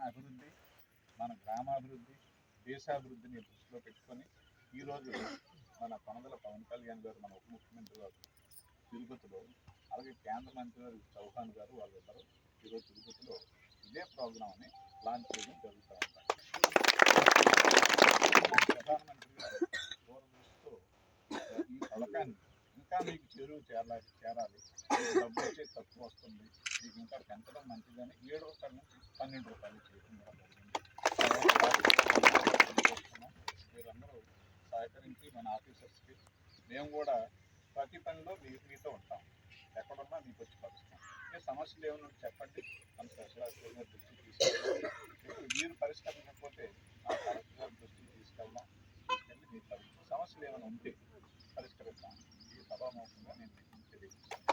అభివృద్ధి, మన గ్రామాభివృద్ధి, దేశాభివృద్ధిని దృష్టిలో పెట్టుకొని ఈరోజు మన కొనదల పవన్ కళ్యాణ్ గారు, మన ఉప ముఖ్యమంత్రి గారు తిరుపతిలో, అలాగే కేంద్ర మంత్రి గారు చౌహాన్ గారు, వాళ్ళిద్దరూ ఈరోజు తిరుపతిలో ఇదే ప్రోగ్రామ్ని లాంచ్ చేయడం జరుగుతూ ఉంటారు. ప్రధానమంత్రి గారు దూరదృష్టితో ఈ పథకాన్ని ఇంకా మీకు చేరాలి, మీకు డబ్బు వచ్చే తక్కువ వస్తుంది, మీకు ఇంకా పెంచడం మంచిదని 7 రూపాయల నుంచి 12 రూపాయలు చేయడం కూడా జరిగింది. మీరందరూ సహకరించి మన ఆఫీసర్స్కి మేము కూడా ప్రతి పనిలో మీతో ఉంటాం, ఎక్కడున్నా మీకు వచ్చి పరుస్తాం. ఏ సమస్యలు ఏమైనా చెప్పండి, మన స్పెషల్ ఆఫీసర్ గారి దృష్టికి తీసుకెళ్ళి, మీరు పరిష్కరించకపోతే ఆ కలెక్టర్ గారి దృష్టికి తీసుకెళ్ళి మీ సమస్యలు ఏమైనా ఉంటే పరిష్కరిస్తాం. ఈ సభాముఖంగా నేను మీకు తెలియజేస్తాను.